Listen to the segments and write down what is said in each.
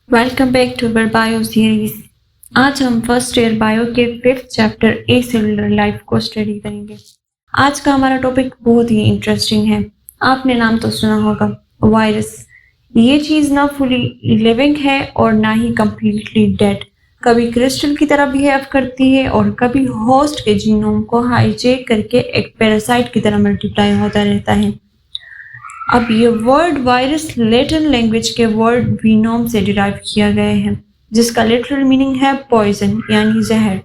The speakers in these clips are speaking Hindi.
Welcome back to our bio series. आज हम फर्स्ट ईयर बायो के 5th chapter acellular life को स्टडी करेंगे। आज का हमारा टॉपिक बहुत ही इंटरेस्टिंग है। आपने नाम तो सुना होगा, वायरस। ये चीज़ ना फुली लिविंग है और ना ही कंप्लीटली डेड। कभी क्रिस्टल की तरह बिहेव करती है और कभी होस्ट के जीनोम को हाईजैक करके एक पैरासाइट की तरह मल्टीप्लाई होता रहता है। अब ये वर्ड वायरस लैटिन लैंग्वेज के वर्ड वीनोम से डिराइव किया गया है, जिसका लिटरल मीनिंग है पॉइजन यानी जहर।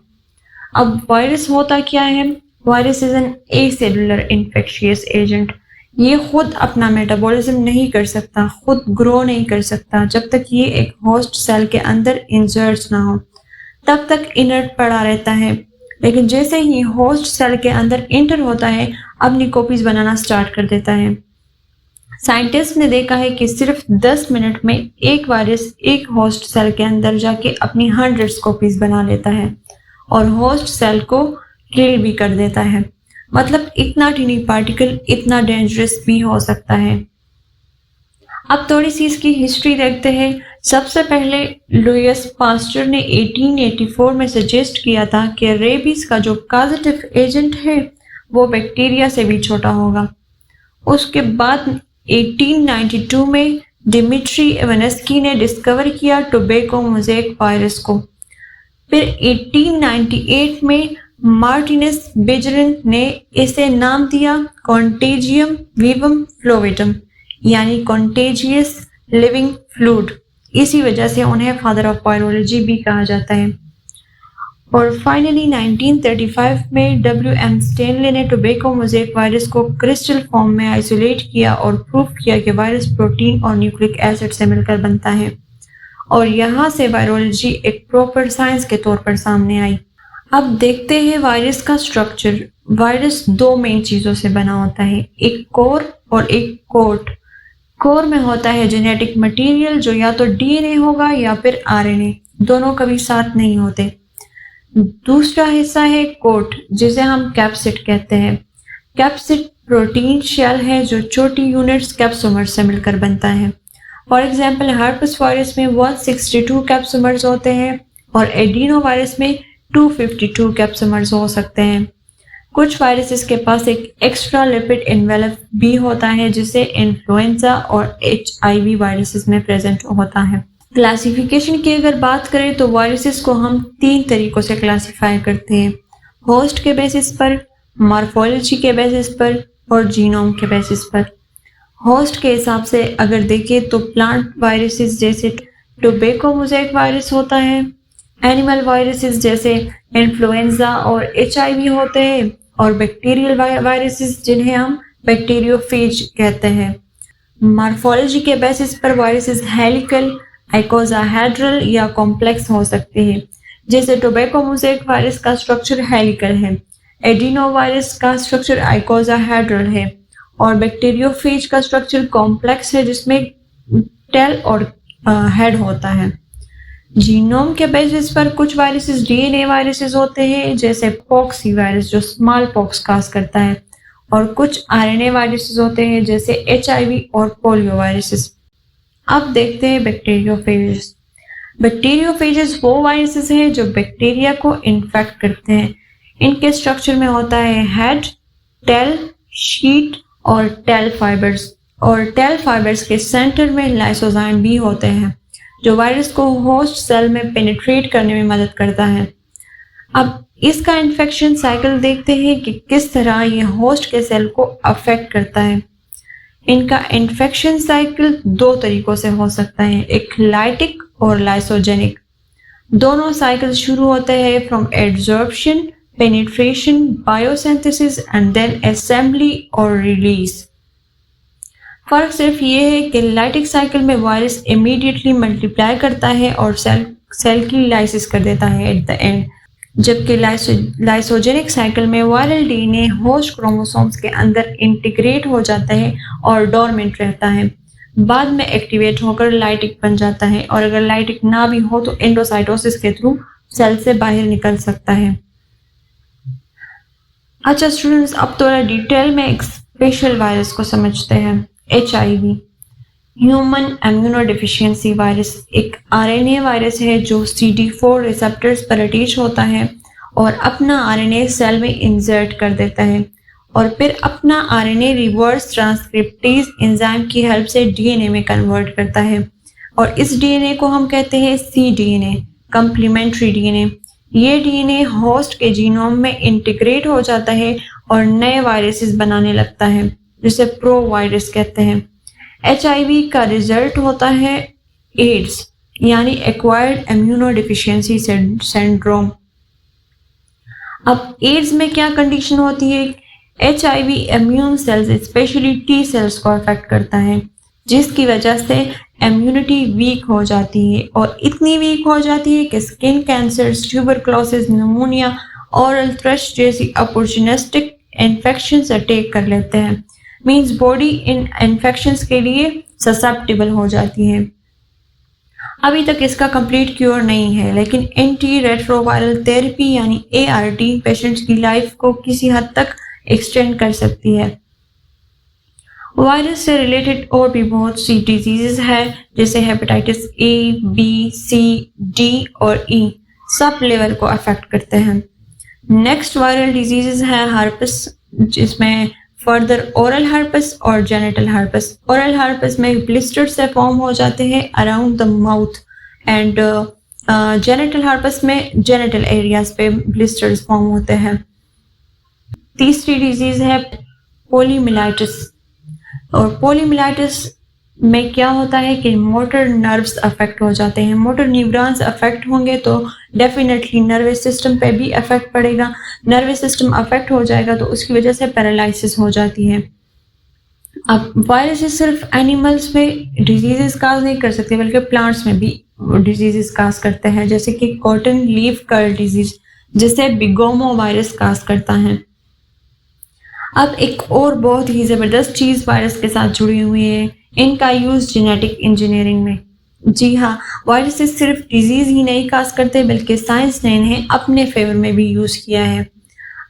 अब वायरस होता क्या है? Virus is an acellular infectious agent. ये खुद अपना मेटाबॉलिज्म नहीं कर सकता, खुद ग्रो नहीं कर सकता जब तक ये एक होस्ट सेल के अंदर इंसर्ट ना हो। तब तक इनर्ट पड़ा रहता है, लेकिन जैसे ही होस्ट सेल के अंदर इंटर होता है, अपनी कॉपीज बनाना स्टार्ट कर देता है। साइंटिस्ट ने देखा है कि सिर्फ 10 मिनट में एक वायरस एक होस्ट सेल के अंदर जाके अपनी 100 कॉपीज बना लेता है और होस्ट सेल को किल भी कर देता है। मतलब इतना टीनी पार्टिकल इतना डेंजरस भी हो सकता है। अब थोड़ी सी इसकी हिस्ट्री देखते हैं। सबसे पहले लुइस पास्चर ने 1884 में सजेस्ट किया था कि रेबीज का जो कॉजेटिव एजेंट है वो बैक्टीरिया से भी छोटा होगा। उसके बाद 1892 में डिमिट्री इवानेस्की ने डिस्कवर किया टोबैको मोज़ेक वायरस को। फिर 1898 में मार्टिनेस बेजरन ने इसे नाम दिया कॉन्टेजियम विवम फ्लोवेटम यानी कॉन्टेजियस लिविंग फ्लूइड। इसी वजह से उन्हें फादर ऑफ वायरोलॉजी भी कहा जाता है। और फाइनली 1935 में W.M. स्टेनले ने टोबैको मोज़ेक वायरस को क्रिस्टल फॉर्म में आइसोलेट किया और प्रूफ किया कि वायरस प्रोटीन और न्यूक्लिक एसिड से मिलकर बनता है। और यहाँ से वायरोलॉजी एक प्रॉपर साइंस के तौर पर सामने आई। अब देखते हैं वायरस का स्ट्रक्चर। वायरस दो मेन चीज़ों से बना होता है, एक कोर और एक कोट। कोर में होता है जेनेटिक मटेरियल जो या तो DNA होगा या फिर RNA, दोनों कभी साथ नहीं होते। दूसरा हिस्सा है कोट, जिसे हम कैप्सिड कहते हैं। कैप्सिड प्रोटीन शेल है जो छोटी यूनिट्स कैप्सोमर से मिलकर बनता है। फॉर एग्जांपल हर्पस वायरस में 162 कैप्सोमर्स होते हैं और एडिनो वायरस में 252 कैप्सोमर्स हो सकते हैं। कुछ वायरसेस के पास एक एक्स्ट्रा लिपिड एनवेलप भी होता है जिसे इन्फ्लुएंजा और HIV वायरसेस में प्रेजेंट होता है। क्लासिफिकेशन की अगर बात करें तो वायरसेस को हम 3 तरीकों से क्लासिफाई करते हैं, होस्ट के बेसिस पर, मॉर्फोलॉजी के बेसिस पर और जीनोम के बेसिस पर। होस्ट के हिसाब से अगर देखें तो प्लांट वायरसेस जैसे टोबैको मोज़ेक वायरस होता है, एनिमल वायरसेस जैसे इन्फ्लुएंजा और HIV होते हैं, और बैक्टीरियल वायरसेस जिन्हें हम बैक्टीरियोफेज कहते हैं। मॉर्फोलॉजी के बेसिस पर वायरसेस हेलिकल, आइकोसाहेड्रल या कॉम्प्लेक्स हो सकते हैं। जैसे टोबैको मोज़ेक वायरस का स्ट्रक्चर हेलिकल है, एडिनो वायरस का स्ट्रक्चर आइकोसाहेड्रल है और बैक्टीरियोफेज का स्ट्रक्चर कॉम्प्लेक्स है जिसमें टेल और हेड होता है। जीनोम के बेसिस पर कुछ वायरसेस DNA वायरसेस होते हैं जैसे पॉक्सी वायरस जो स्मॉल पॉक्स काज करता है, और कुछ RNA वायरसेस होते हैं जैसे HIV और पोलियो वायरसेस। अब देखते हैं बैक्टीरियोफेजेस। बैक्टीरियोफेजेस वो वायरसेस हैं जो बैक्टीरिया को इन्फेक्ट करते हैं। इनके स्ट्रक्चर में होता है हेड, टेल, शीट और टेल फाइबर्स, और टेल फाइबर्स के सेंटर में लाइसोजाइम भी होते हैं जो वायरस को होस्ट सेल में पेनिट्रेट करने में मदद करता है। अब इसका इन्फेक्शन साइकिल देखते हैं कि किस तरह ये होस्ट के सेल को अफेक्ट करता है। इनका इन्फेक्शन साइकिल 2 तरीकों से हो सकता है, एक लाइटिक और लाइसोजेनिक। दोनों साइकिल शुरू होते हैं from absorption, penetration, biosynthesis and then assembly और रिलीज। फर्क सिर्फ ये है कि लाइटिक साइकिल में वायरस इमीडिएटली मल्टीप्लाई करता है और सेल की लाइसिस कर देता है एट द एंड, जबकि लाइसोजेनिक साइकिल में वायरल DNA होस्ट क्रोमोसोम्स के अंदर इंटीग्रेट हो जाता है और डोरमेंट रहता है, बाद में एक्टिवेट होकर लाइटिक बन जाता है, और अगर लाइटिक ना भी हो तो एंडोसाइटोसिस के थ्रू सेल से बाहर निकल सकता है। अच्छा स्टूडेंट्स, अब थोड़ा डिटेल में एक स्पेशल वायरस को समझते हैं, HIV। ह्यूमन इम्यूनोडेफिशिएंसी वायरस एक आरएनए वायरस है जो CD4 रिसेप्टर्स पर अटैच होता है और अपना आरएनए सेल में इंसर्ट कर देता है और फिर अपना आरएनए रिवर्स ट्रांसक्रिप्टेज एंजाइम की हेल्प से डीएनए में कन्वर्ट करता है और इस डीएनए को हम कहते हैं cDNA, कंप्लीमेंट्री डीएनए। ये डीएनए होस्ट के जीनोम में इंटीग्रेट हो जाता है और नए वायरसेस बनाने लगता है जिसे प्रो वायरस कहते हैं। HIV का रिजल्ट होता है एड्स यानी एक्वायर्ड इम्यूनोडेफिशिएंसी सिंड्रोम। अब एड्स में क्या कंडीशन होती है? HIV immune cells specially T cells को अफेक्ट करता है जिसकी वजह से इम्यूनिटी वीक हो जाती है और इतनी वीक हो जाती है कि skin cancer, tuberculosis, pneumonia, oral thrush जैसी अपॉर्चुनिस्टिक इन्फेक्शंस अटैक कर लेते हैं। मींस बॉडी इन इन्फेक्शंस के लिए ससेप्टेबल हो जाती है। अभी तक इसका कंप्लीट क्योर नहीं है लेकिन एंटी रेट्रोवायरल थेरेपी यानी ART पेशेंट्स की लाइफ को किसी हद तक एक्सटेंड कर सकती है। वायरस से रिलेटेड और भी बहुत सी डिजीजेस है जैसे hepatitis A, B, C, D और E सब लेवल को अफेक्ट करते हैं। नेक्स्ट वायरल डिजीजेस है हर्पस जिसमें फर्दर ओरल हर्पस और जेनिटल हर्पस। ओरल हर्पस में ब्लिस्टर से फॉर्म हो जाते हैं around the mouth and genital herpes में जेनिटल एरियाज पे ब्लिस्टर्स फॉर्म होते हैं। तीसरी डिजीज है पोलीमिलाइटिस और पोलीमिलाइटिस में क्या होता है कि मोटर नर्व्स अफेक्ट हो जाते हैं। मोटर न्यूरॉन्स अफेक्ट होंगे तो डेफिनेटली नर्वस सिस्टम पे भी अफेक्ट पड़ेगा। नर्वस सिस्टम अफेक्ट हो जाएगा तो उसकी वजह से पैरालिसिस हो जाती है। अब वायरसेस सिर्फ एनिमल्स में डिजीजेस काज नहीं कर सकते बल्कि प्लांट्स में भी डिजीजेस काज करते हैं जैसे कि कॉटन लीफ कर्ल डिजीज जिसे बिगोमो वायरस काज करता है। अब एक और बहुत ही ज़बरदस्त चीज़ वायरस के साथ जुड़ी हुई है, इनका यूज़ जेनेटिक इंजीनियरिंग में। जी हाँ, वायरसेस सिर्फ डिजीज़ ही नहीं काज करते बल्कि साइंस ने इन्हें अपने फेवर में भी यूज़ किया है।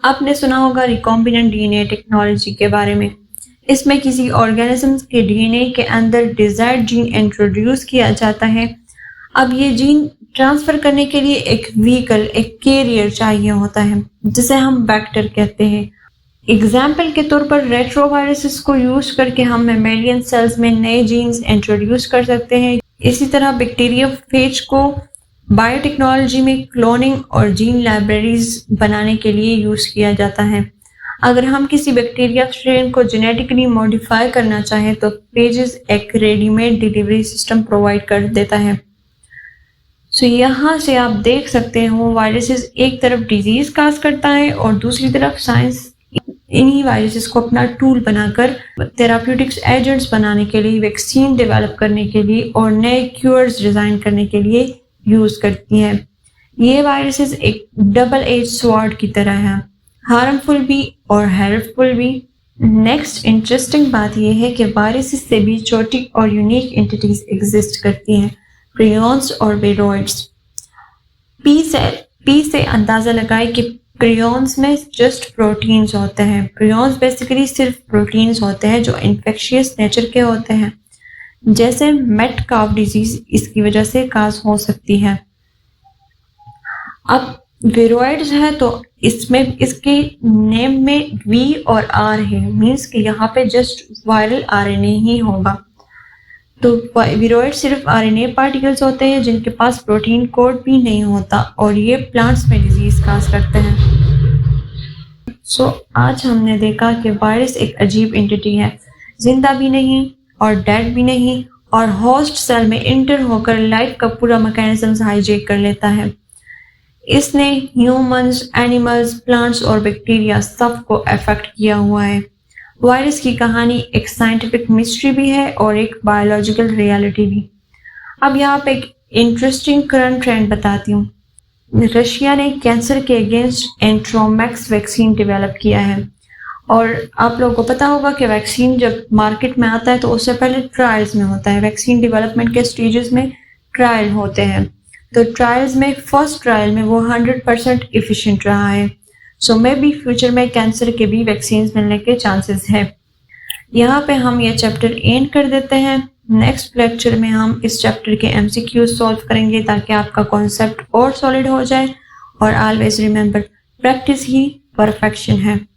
आपने सुना होगा रिकॉम्बिनेंट DNA टेक्नोलॉजी के बारे में। इसमें किसी ऑर्गेनिज्म के DNA के अंदर डिजायर्ड जीन इंट्रोड्यूस किया जाता है। अब ये जीन ट्रांसफ़र करने के लिए एक व्हीकल, एक कैरियर चाहिए होता है जिसे हम वेक्टर कहते हैं। एग्जाम्पल के तौर पर रेट्रोवायरसेस को यूज करके हम मेमेलियन सेल्स में नए जीन्स इंट्रोड्यूस कर सकते हैं। इसी तरह बैक्टीरियोफेज को बायोटेक्नोलॉजी में क्लोनिंग और जीन लाइब्रेरीज बनाने के लिए यूज किया जाता है। अगर हम किसी बैक्टीरिया स्ट्रेन को जेनेटिकली मॉडिफाई करना चाहें तो पेजेस एक रेडीमेड डिलीवरी सिस्टम प्रोवाइड कर देता है। सो यहाँ से आप देख सकते हो वायरसेस एक तरफ डिजीज काज करता है और दूसरी तरफ साइंस इन्हीं वायरसेस को अपना टूल बनाकर थेराप्यूटिक्स एजेंट्स बनाने के लिए, वैक्सीन डेवलप करने के लिए और नए क्यूर्स डिजाइन करने के लिए यूज करती है। ये वायरसेस एक डबल एज स्वॉर्ड की तरह है, हार्मफुल भी और हेल्पफुल भी। नेक्स्ट इंटरेस्टिंग बात यह है कि वायरसेस से भी छोटी और यूनिक एंटिटीज एग्जिस्ट करती हैं, प्रियॉन्स और विरोइड्स। पी से अंदाजा लगाए कि प्रियॉन्स में जस्ट प्रोटीन्स होते हैं। प्रियॉन्स बेसिकली सिर्फ प्रोटीन्स होते हैं जो इन्फेक्शियस नेचर के होते हैं जैसे मेट काफ डिजीज इसकी वजह से काज हो सकती है। अब विरोइड्स है तो इसमें इसके नेम में V और R है, मीन्स कि यहाँ पे जस्ट वायरल RNA ही होगा। तो विरोइड सिर्फ RNA पार्टिकल्स होते हैं जिनके पास प्रोटीन कोड भी नहीं होता और ये प्लांट्स में डिजीज काज करते हैं। सो आज हमने देखा कि वायरस एक अजीब एंटिटी है, जिंदा भी नहीं और डेड भी नहीं और होस्ट सेल में इंटर होकर लाइफ का पूरा मैकेनिज्म हाईजैक कर लेता है। इसने ह्यूमंस, एनिमल्स, प्लांट्स और बैक्टीरिया सबको अफेक्ट किया हुआ है। वायरस की कहानी एक साइंटिफिक मिस्ट्री भी है और एक बायोलॉजिकल रियलिटी भी। अब यहाँ पे एक इंटरेस्टिंग करंट ट्रेंड बताती हूँ। रशिया ने कैंसर के अगेंस्ट एंट्रोमैक्स वैक्सीन डेवलप किया है और आप लोगों को पता होगा कि वैक्सीन जब मार्केट में आता है तो उससे पहले ट्रायल्स में होता है। वैक्सीन डेवलपमेंट के स्टेजेस में ट्रायल होते हैं, तो ट्रायल्स में फर्स्ट ट्रायल में वो 100% एफिशिएंट रहा है। सो मे बी फ्यूचर में कैंसर के भी वैक्सीन मिलने के चांसेस है। यहाँ पे हम ये चैप्टर एंड कर देते हैं। नेक्स्ट लेक्चर में हम इस चैप्टर के MCQ सॉल्व करेंगे ताकि आपका कॉन्सेप्ट और सॉलिड हो जाए। और ऑलवेज रिमेंबर, प्रैक्टिस ही परफेक्शन है।